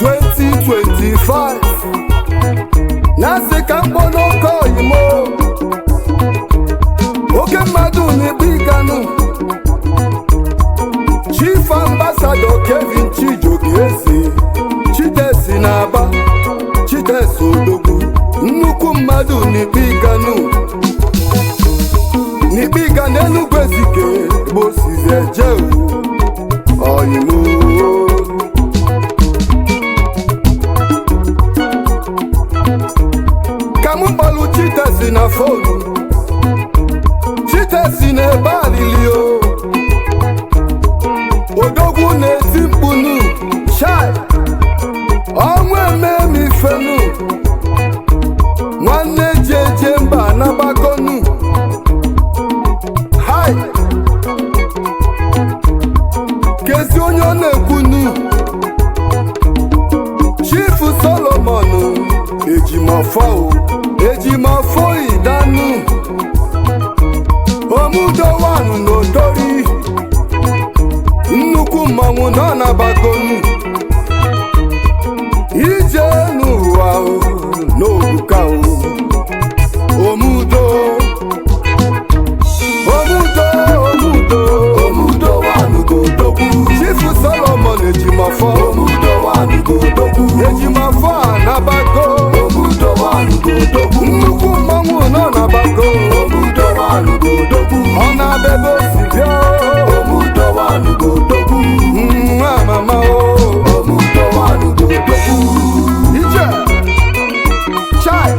2025 Nasi ka mkpọnọkọ imo oke mmadụ n'Ikpuiga Chief Ambassador Kevin Chijioke Chitesi na-aba Chitesi odogwu nnukwu mmadụ n'Ikpuiga n'Ikpuiga n'Enugu Ezike gbosizi eje oyimo ka mụ kpọlụ Chitesi na fonu Chitesi na-ebe alili odogwu na-eti mkpunu shai ọnwụ ememifenu nwanne jeje mba n'agbakonu hai kezi onye ọ na-ekwunu Chief Solomon Ejimofor Iyida ome-udo n'Umuodori nnukwu mmanwụ nọ n'agbakonu ije n'ụwa n'obuka ome-udo Chief Solomon Ejimofor Ejimofor n'agbako nnukwu mmanwụ nọ n'agbako ọ na-abịa osi bịa nwa mama ije chai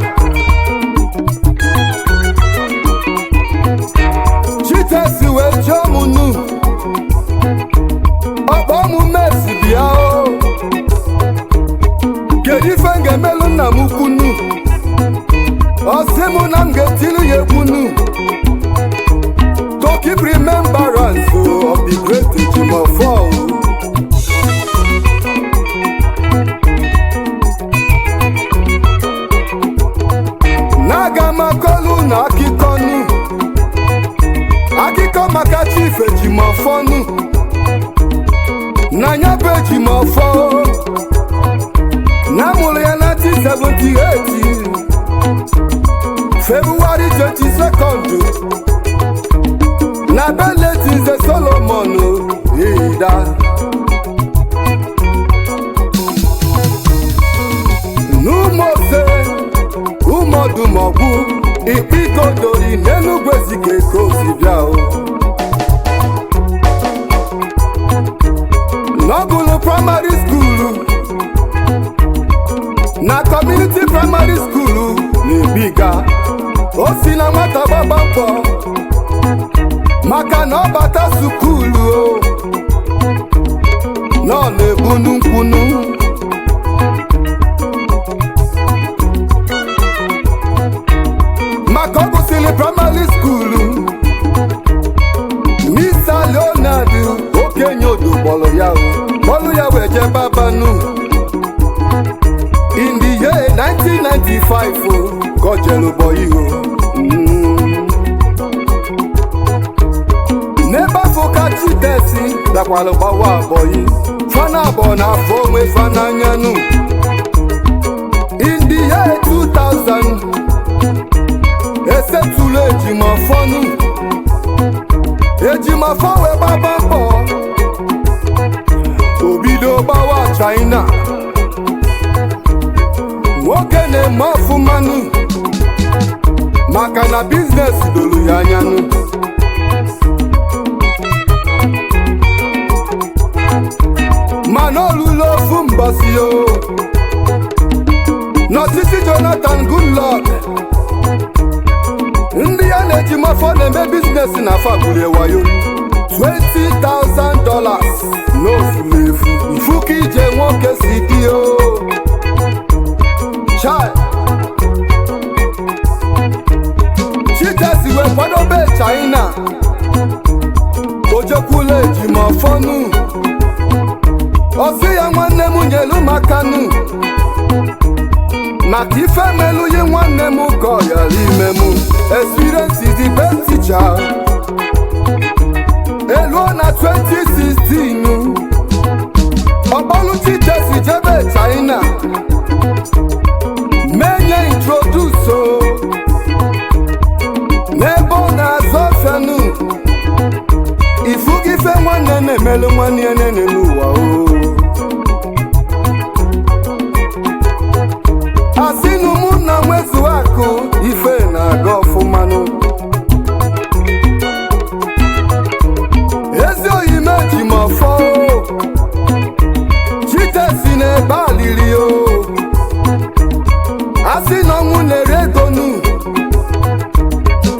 Chitesi wee jụọ m nu ọkpọ m Messi bịa kedu ife m ga-emelụ nna m kwunu ọ sị m na m ga-etili ya ekwunu to keep remembrance of the great Ejimofor n'aga m akọlụ na akụkọ maka Chief Ejimofor na nya bụ Ejimofor na mụrụ ya na 1978 February 22nd na Beletize Solomon Iyida n'Umose Umuodori Ikpuiga n'Enugu Ezike ka o si bịa n'ọgụlụ primary school na community primary school n'Ikpuiga o si na nwata gbaba mbọ maka na ọ bata sukulu na ọ na-egbunu nkwunu maka ọ gụsịrị primary school Mr. Leonard okenye odo kpọlụ ya wee jee babanu in the year 1995 ka o jere boyi n'ebe afọ ka Chitesi dakwalụ gbawa boyi fana abụọ na afọ onwe fananyanu in the year 2000 esetulu Ejimofor wee gbaba mbọ obido gbawa China nwoke na-eme ọfụmanụ maka na biznes dolu ya anyanụ mana olulu ofu mbọsị n'ọchịchị Jonathan Goodluck ndị ya na Ejimofor na-eme biznes na fabulie wayo $20,000 n'ofulefu ifuka ije nwoke si dị chai Chitesi wee kwadobe China o jekwula Ejimofor ọ sị ya nwanne m nyelu makanu maka ife melụ ya nwanne m ka ọ yara ime m experience is the best teacher eluo na 2016 balili o asị na ọnwụ na-ere ego nu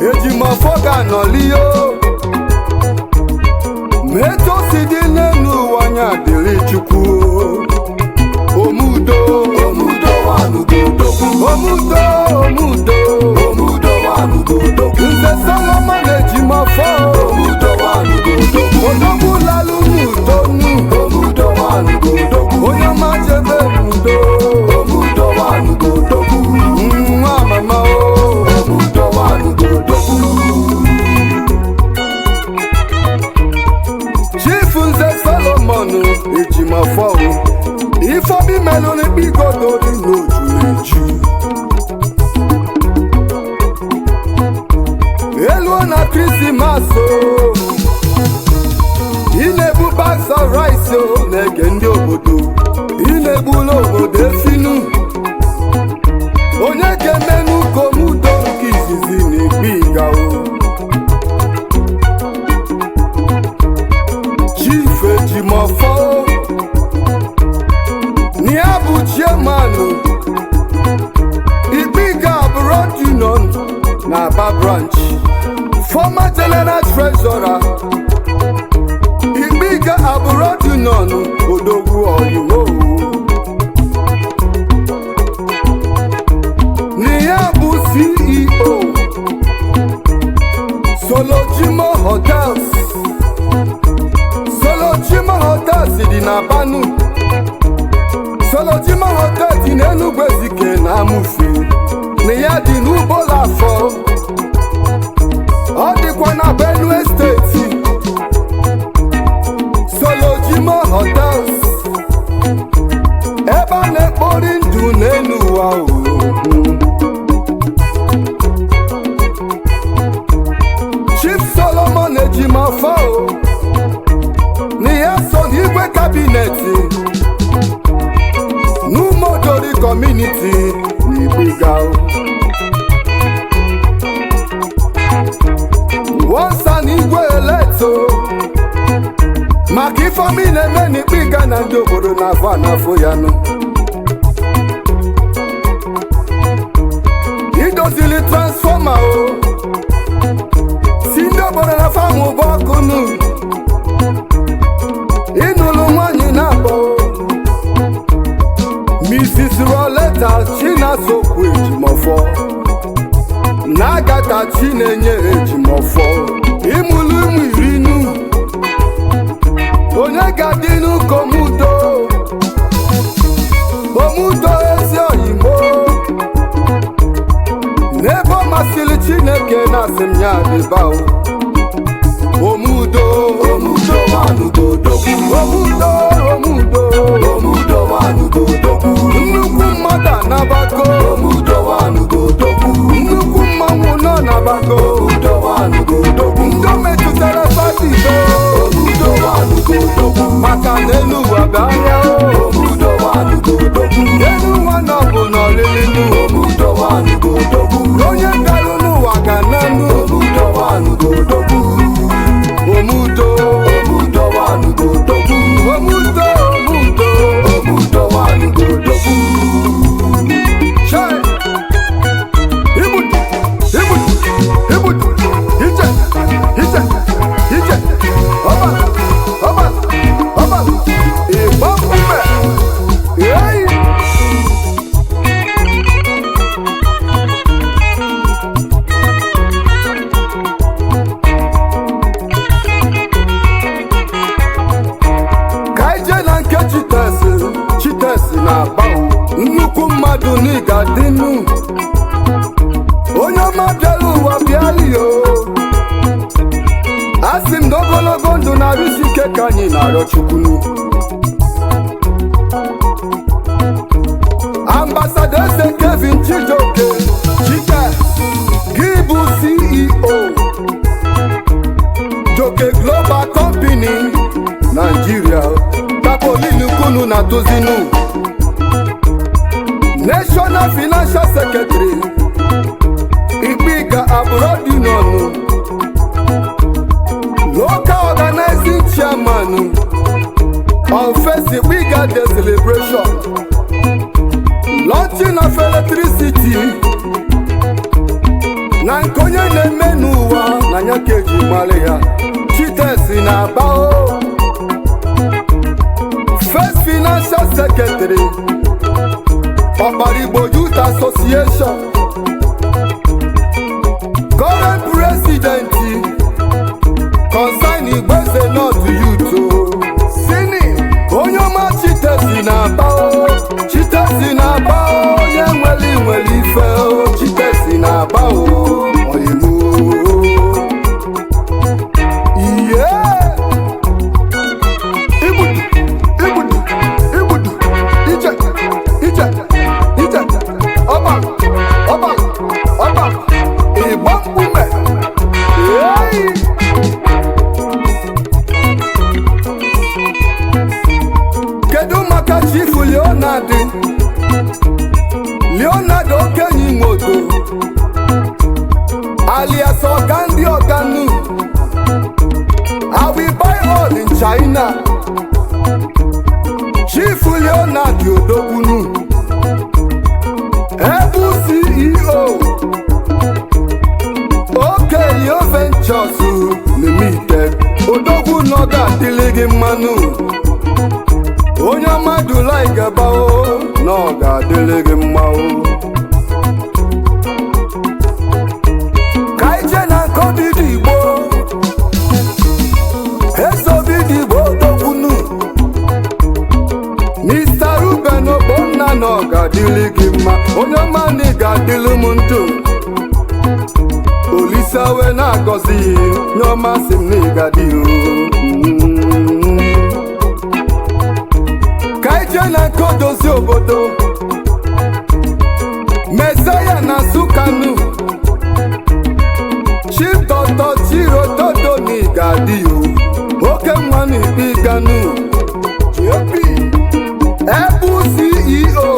Ejimofor ga-anọli o ma etu o si dị n'elu ụwa anya dịrị Chukwu Ome-udo Ome-udo wanugudogwu Ome-udo Ome-udo Ome-udo wanugudogwu Nze Solomon Ejimofor Ome-udo wanugudogwu odogwu lalu n'udo nu Ome-udo wanugudogwu onye ọma jebe n'udo Ome-udo wanugudogwu nwa mama o Ome-udo wanugudogwu Chief Nze Solomon Ejimofor Ifeobi melụ n'ikpigodo dị n'oju eju eluo na Krismas o ị na-ebu bags of rice o na-ege ndị obodo ị na-egbula obodo efinu onye ga-emenụ ka Ome-udo nke izizi n'Ikpuiga o Chief Ejimofor ya bụ chairman Ikpuiga Abroad Union na Aba branch former general treasurer Ikpuiga Abroad Union odogwu oyimo ya bụ CEO Ejimofor Hotels Ejimofor Hotels dị na Banu Ejimofor Hotels dị n'Enugu Ezike na Amufe na ya dị n'Ugbola Afọ ọ dịkwa na Benue steeti Ejimofor Hotels ebe a na-ekpori ndụ n'elu ụwa Chief Solomon Ejimofor na ya so n'igwe kabineti n'Umuodori community n'Ikpuiga wọnsa n'igwe eleto maka ifeomi na-eme n'Ikpuiga na ndị obodo na-afọ anafọ ya nụ idozili transfọma o si ndị obodo na-afọ ahụ ụbọ ọkụ nụ ịnụlụ nwanyị na-abọ Mrs. Roleta Chinasokwu Ejimofor na Agata Chinenye Ejimofor ịmụlụ ụmụ iri nu onye ga-adịnụ ka Ome-udo Ome-udo ezi oyimo n'ebe ọ masịrị Chineke na-asị m ya dịba o Ome-udo Ome-udo wanugudogwu Ome-udo Ome-udo Ome-udo wanugudogwu nnukwu mmadụ anabago Ome-udo wanugudogwu nnukwu mmanwụ nọ nabago Ome-udo wanugudogwu ndị o metụtara fatido Ome-udo wanugudogwu maka n'elu ụwa bịara Ome-udo wanugudogwu elu ụwa nọ bụ n'olilinu Ome-udo wanugudogwu onye bịara n'ụwa ga n'elu Ome-udo wanugudogwu Ome-udo Ome-udo wanugudogwu Ome-udo Ome-udo Ome-udo wanugudogwu Chai Ibudu Ibudu Ije Ọba Igbo mkpume Yei Chitesi na-agba nnukwu mmadụ n'ịga dịnụ onye ọma bịara ụwa bịali o asị m na ogologo ndụ na-arụsi ike ka anyị na-arịọ Chukwu Ambassador Eze Kevin Chijioke Chike gị bụ CEO Joke Global Company Nigeria Tapolilukunu na Tozinu National Financial Secretary Ikpuiga Abroad Union Local Organizing Chairman of Ikpuiga National Day celebration, launching of electricity. Na nkonye na-eme n'ụwa na nya ka eji mara ya. Chitesi na-aba o. First Financial Secretary Ọkparigbo Youth Association, current President Concern Igbeze North Youth o. Sini onye ọma Chitesi na-aba o. Chitesi na-aba o. Onye nwere ife o. Chitesi na-aba o. Oyimo yeah. Ibudu ije ọba ịgba mkpume hey. Kedu maka Chief Leonardo Okenye Imodo alias Ogandi Oganu? I will buy all in China. Chief Leonardo Odogunu, Ebu CEO Okenye Ventures Limited. Odogunu ga-adịlị gị mmanụ. Onye mmadụ like aba o, na ọ ga-adịlị gị mma o. Ka ije na nkọbidi Igbo, ezobidi Igbo Odogunu, Mr. Ruben Obonna na ọ ga-adịlị gị mma. Onye ọma na ị ga-adịlị m ndụ. Olisa we na-agọzi nyọma sị m na ị ga-adị o. Ka ije na nke odozi obodo, Mesaya na Sukanu, Chief Dr. Chirododo na ị ga-adị o. Oke nwa na Ikpuiganu, Ebu CEO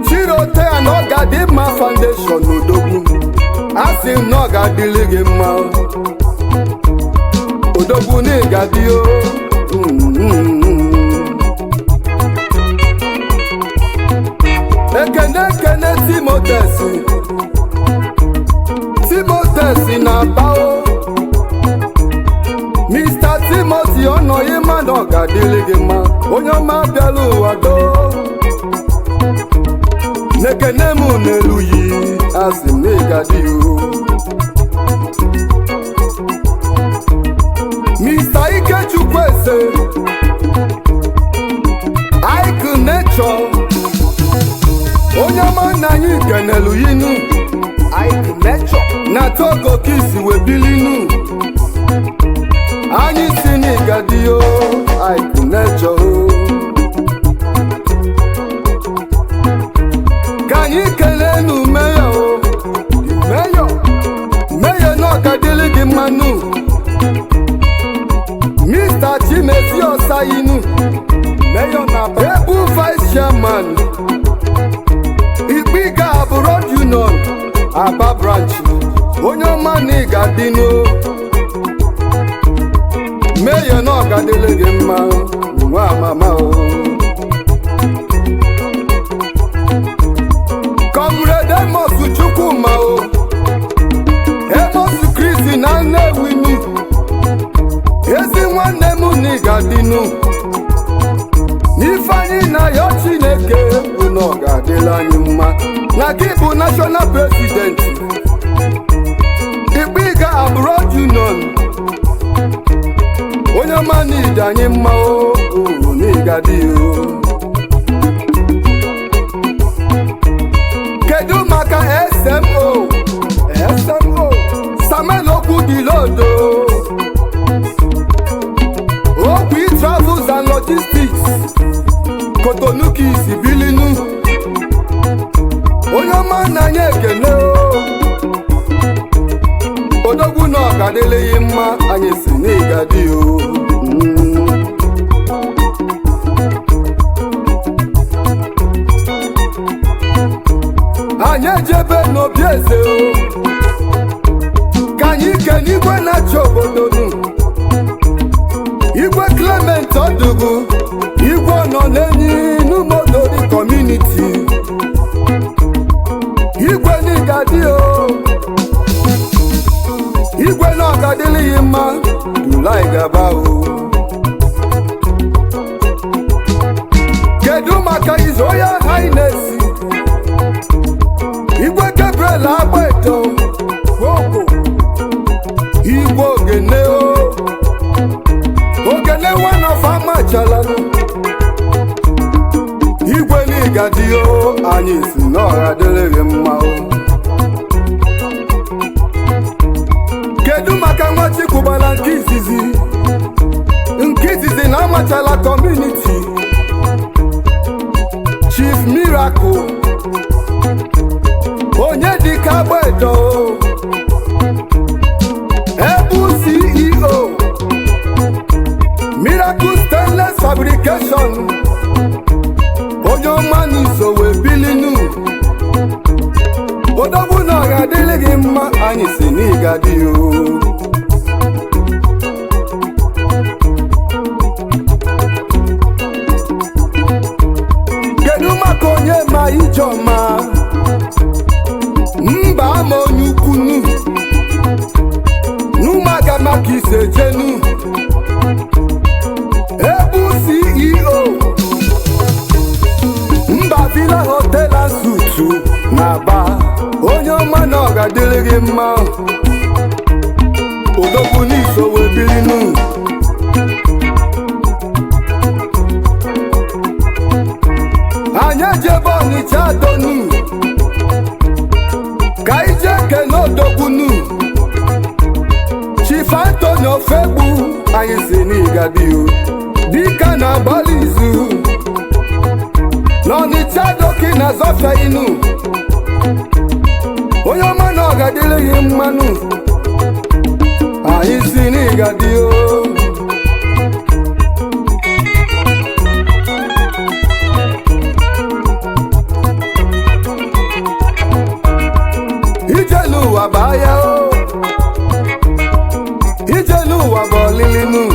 Chirote and Ogadima Foundation Odogwu. Asị m na ọ ga-adịlị gị mma. Odogwu na ị ga-adị o. Ekene Timotesi na-aba o. Mr. Timothy Ọnọyịma na ọ ga-adịlị gị mma. Onye ọma bịala ụwa do. Nekene m n'elu yi, asị m na ị ga-adị o. Mr. Ikechukwu Eze Ike Nature, onye ọma nna anyị kenelu yinu. Ike Nature na Togo kisi webilinu. Anyị si na ị ga-adị o. Ike Nature o. Ka anyị kelee nu meya o. Meya na ọ ga-adịlị gị mmanụ. Mr. Chimezi Osayinu, Mayor na Ebu Vice Chairman Ikpuiga Abroad Union Aba Branch. Onye ọma na ị ga-adị n'o. Mayor na ọ ga-adịlị gị mma. Nwa mama o. Comrade Amos Chukwuma o. Amos Chris na Nnewini. Ezi nwanne m na ị ga-adị n'o. N'Ifeanyi na ya Chineke bụ na ọ ga-adịla anyị mma. Na gị bụ National President Ikpuiga Abroad Union. Onye ọma na ị dị anyị mma o. Na ị ga-adị o. Kedu maka SMO Samuel Okwudilodo, Okwi Travels and Logistics, Cotonou Kisi Bilinu. Onye ọma na anyị ekele o. Odogwu na ọ ga-adịlị gị mma. Anyị si na ị ga-adị o. Anyị ejebe n'obi eze o. Ka anyị kene igwe na-achị obodo nu. Igwe Clement Madugu Igwe nọ n'enyi n'Umuodori community Igwe n'Igadi o Igwe n'Ọgadịlịghị mma Dulai gaba o kedu maka His Royal Highness Igwe Gabriel Agbaeto Ogo Igwe Ogene o Ogene one of Amachala Igwe n'Igadi o anyị si n'Ọgadịlịghị mma o kedu maka Nwachikwubala nke izizi na Amachala community Chief Miracle onye dịka Agbaeto Ebu CEO Miracle Stainless Fabrication onye ọma n'iso wee bilinu odogwu na Ọgadịlịghị mma anyị si n'Igadi o kedu maka onye ma Ijeọma mba ama onye ukwunu n'ụmụaga maka Isejenu Ebu CEO mba Villa Hotel and Suites na Aba onye ọma na Ọgadịlịghị mma odogwu n'iso wee bilinu anyị ejebe Ọnịcha donu ka ije kene odogbunu Chief Anthony Ofegbu anyị si n'Igadi o dịka na-agbalị izu n'Ọnịcha doki na zọfịa inu onye ọma na Ọgadịlịghị mmanụ anyị si n'Igadi o Ijenuwa baya o Ijenuwa bolilinu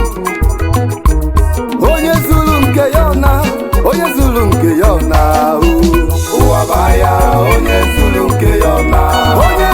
onye zulu nke ya na onye zulu nke ya na o ụwa baya onye zulu nke ya na onye